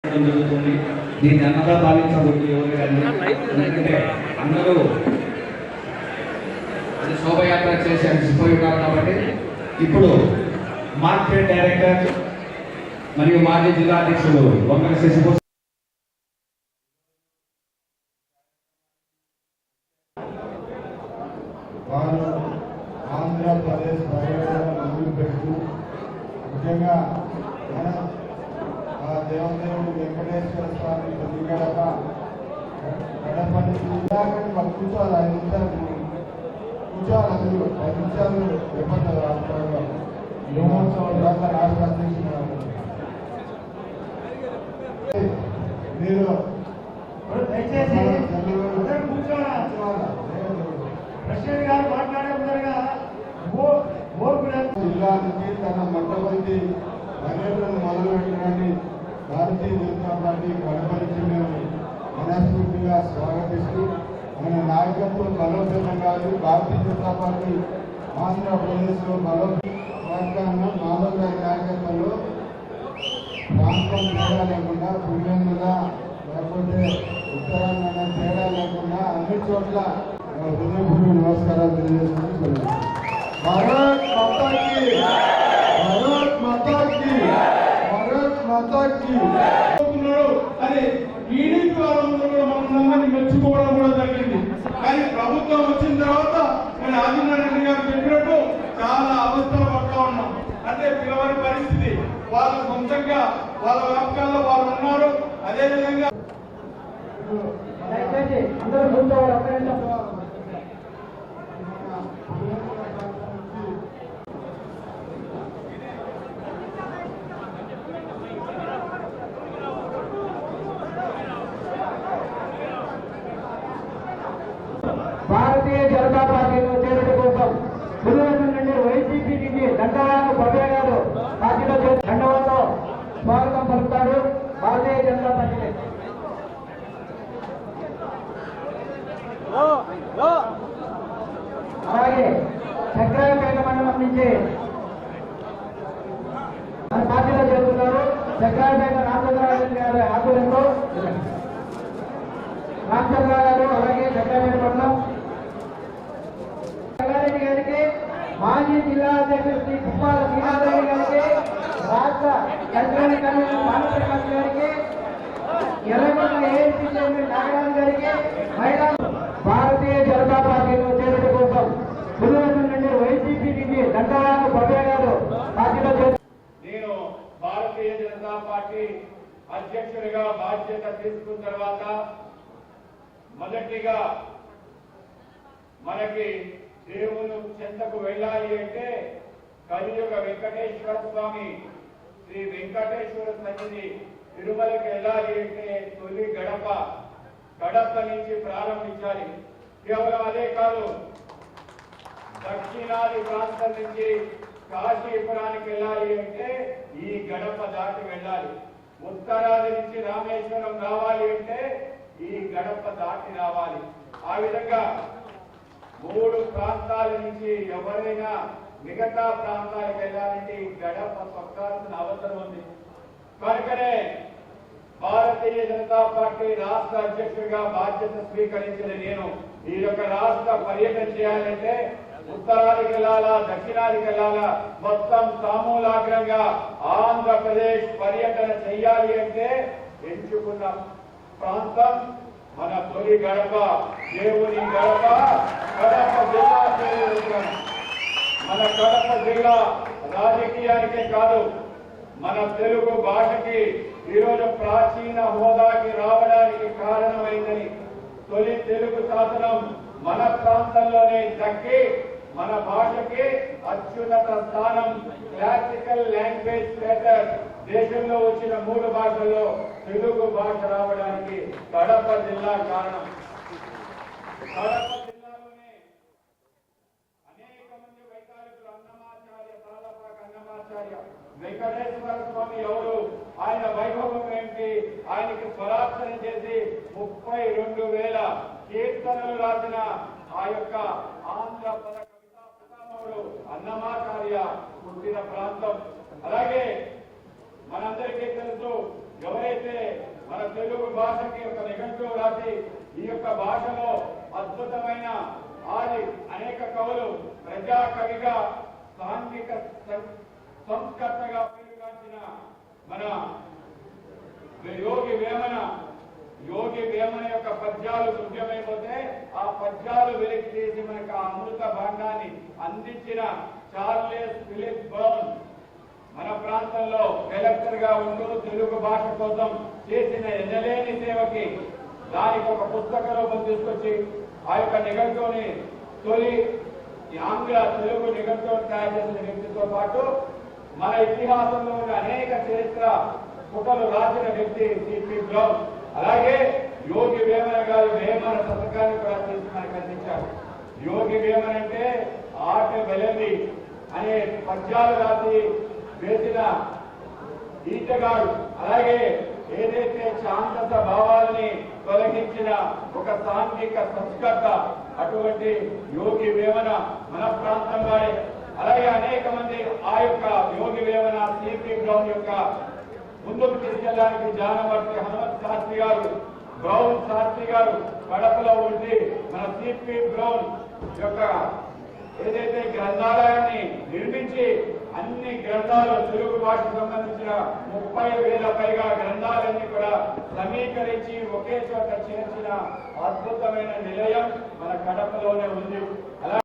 జరుగుతుంది. దీన్ని అన్నదా భావించకూడదు ఎవరు కానీ, ఎందుకంటే అందరూ అది శోభయాత్ర చేసి అలసిపోయి ఉన్నారు. కాబట్టి ఇప్పుడు మార్కెట్ డైరెక్టర్ మరియు మాజీ జిల్లా అధ్యక్షులు వంగల శశిభూషణ్ వారు ఆంధ్రప్రదేశ్ పర్యటన మొదలు పెడుతూ ముఖ్యంగా మన దేవదేవుడు వెంకటేశ్వర స్వామి తొలి గడప గడపని కూర్చోవాలి 5 నిమిషాలు కూర్చోవాలి. అసలు 10 నిమిషాలు చెప్పండి. రాష్ట్రంలో యువోత్సవం దాకా రాష్ట్ర అధ్యక్షుడు మీరు దయచేసి జిల్లా నుంచి తన మొట్టమొదటి పర్యటన మొదలుపెట్టడాన్ని భారతీయ జనతా పార్టీ కడప నుంచి మేము మనస్ఫూర్తిగా స్వాగతిస్తూ మన నాయకత్వం బలోపేతం కాదు. భారతీయ జనతా పార్టీ ఆంధ్రప్రదేశ్లో బలోపేతం మాధవ్ గారి నాయకత్వంలో ప్రాంతం తేడా లేకుండా పుణ్యంగా లేకపోతే ఉత్తరాంగ తేడా లేకుండా అన్ని చోట్ల హృదయపూర్వక నమస్కారాలు తెలియజేస్తున్నాను. భారత్ మాతాకి, భారత్ మాతాకి, భారత్ మాతాకి. అది టీడీపీ వాళ్ళందరూ కూడా మనందరినీ మెచ్చుకోవడం కూడా జరిగింది. కానీ ప్రభుత్వం వచ్చిన తర్వాత మన ఆదినారాయణ గారు చెప్పినట్టు చాలా అవస్థలు పడుతూ ఉన్నాం. అంటే పిల్లవారి పరిస్థితి వాళ్ళ సొంతంగా వాళ్ళ వ్యాపకాల్లో వాళ్ళు ఉన్నారు. అదేవిధంగా భారతీయ జనతా పార్టీలో చేరడం కోసం పులివెందుల నుండి వైసీపీ నుంచి దండవాను భవ్య గారు పార్టీలో దండవాతో స్వాగతం పలుకుతారు. భారతీయ జనతా పార్టీ అలాగే చక్రాయపేట మండలం నుంచి మన పార్టీలో చేరుతున్నారు. చక్రాయపేట రామచంద్రారెడ్డి గారి ఆధ్వర్యంలో రామచంద్ర గారు, అలాగే చక్రాయపేట మండలం రంగారెడ్డి గారికి, మాజీ జిల్లా అధ్యక్షుడు శ్రీ కుప్పాల శ్రీనాథరెడ్డి గారికి, రాష్ట్ర కంట్రోల్ కన్వీనర్ మానప్రకాష్ గారికి, ఎర్రగొండ ఏఎస్పీ చైర్మన్ నాగరాజు గారికి, మహిళా భారతీయ జనతా పార్టీలో చేరడం కోసం పులివెందుల నుండి వైసీపీ నుంచి దండవాను భవ్య గారు పార్టీలో నేను భారతీయ జనతా పార్టీ అధ్యక్షుడిగా బాధ్యత తీసుకున్న తర్వాత మొదటిగా మనకి దేవుని చెంతకు వెళ్ళాలి అంటే కలియుగ వెంకటేశ్వర స్వామి శ్రీ వెంకటేశ్వర సన్నిధి తిరుమలకి వెళ్ళాలి అంటే తొలి గడప నుంచి ప్రారంభించాలి. కేవలం అదే కాదు, దక్షిణాది ప్రాంతం నుంచి కాశీపురానికి వెళ్ళాలి అంటే ఈ గడప దాటి వెళ్ళాలి. ఉత్తరాది నుంచి రామేశ్వరం రావాలి అంటే ఈ గడప దాటి రావాలి. ఆ విధంగా 3 ప్రాంతాల నుంచి ఎవరైనా మిగతా ప్రాంతాలకు వెళ్ళాలంటే ఈ గడప తొక్కాల్సిన అవసరం ఉంది. కనుకనే భారతీయ జనతా పార్టీ రాష్ట్ర అధ్యక్షుడిగా బాధ్యత స్వీకరించిన నేను ఈ యొక్క రాష్ట్ర పర్యటన చేయాలంటే ఉత్తరాదికి వెళ్ళాలా, దక్షిణాదికి వెళ్ళాలా, మొత్తం సమూలాగ్రంగా ఆంధ్రప్రదేశ్ పర్యటన చెయ్యాలి అంటే ఎంచుకున్న ప్రాంతం మన తొలి గడప, దేవుని గడప, కడప జిల్లా. మన కడప జిల్లా రాజకీయానికే కాదు, మన తెలుగు భాషకి ఈరోజు ప్రాచీన హోదాకి రావడానికి కారణమైందని తొలి తెలుగు శాసనం మన ప్రాంతంలోనే దక్కి మన భాషకి అత్యున్నత స్థానం, క్లాసికల్ లాంగ్వేజ్ స్టేటస్ దేశంలో వచ్చిన 3 భాషల్లో తెలుగు భాష రావడానికి కడప జిల్లా కారణం. కడప జిల్లాలోనే అనేక మంది వైతాళికులు, అన్నమాచార్య, తాళపాక అన్నమాచార్య, వెంకటేశ్వర స్వామి ఎవరు, ఆయన వైభవం ఏంటి, ఆయనకి స్వరార్చన చేసి 32,000 కీర్తనలు రాసిన ఆ యొక్క ఆంధ్ర పద కవితా పితామహుడు అన్నమాచార్య పుట్టిన ప్రాంతం. అలాగే మనందరికీ తెలుసు ఎవరైతే మన తెలుగు భాషకి ఒక నిఘంటువు రాసి ఈ యొక్క భాషలో అద్భుతమైన ఆది అనేక కవులు ప్రజా కవిగా సాంఘిక సంస్కర్తగా పేరుగాంచిన మన యోగి వేమన యొక్క పద్యాలు ముఖ్యమైపోతే ఆ పద్యాలు వెలికి తీసి మనకు ఆ అమృత భాండాన్ని అందించిన చార్లెస్ ఫిలిప్ బ్రౌన్ మన ప్రాంతంలో కలెక్టర్ గా ఉంటూ తెలుగు భాష కోసం చేసిన ఎనలేని సేవకి దానికి ఒక పుస్తక రూపం తీసుకొచ్చి ఆ యొక్క నిఘంటువుని తొలి ఆంగ్ల తెలుగు నిఘంటువుని తయారు చేసిన వ్యక్తితో పాటు మన ఇతిహాసంలో ఉన్న అనేక చరిత్ర పుటలు రాసిన వ్యక్తి సిపి బ్రౌన్. అలాగే యోగి వేమన గారు వేమన శతకాన్ని కూడా చేసి మనకు అందించారు. యోగి వేమన అంటే ఆట వెలది అనే పద్యాలు రాసి వేసిన ఈటగాడు. అలాగే ఏదైతే శాంతత భావాల్ని తొలగించిన ఒక సాంఘిక సంస్కర్త అటువంటి యోగి వేమన మన ప్రాంతం వాడే. అలాగే అనేక మంది ఆ యొక్క యోగి వేమన సిపి బ్రౌన్ యొక్క ముందుకు తీసుకెళ్ళడానికి జానవర్తి హనుమంత్ శాస్త్రి గారు, బ్రౌన్ శాస్త్రి గారు కడపలో ఉండి మన సిపి బ్రౌన్ యొక్క ఏదైతే గ్రంథాలయాన్ని నిర్మించి అన్ని గ్రంథాలు తెలుగు భాషకు సంబంధించిన 30,000 పైగా గ్రంథాలన్నీ కూడా సమీకరించి ఒకే చోట చేర్చిన అద్భుతమైన నిలయం మన కడపలోనే ఉంది.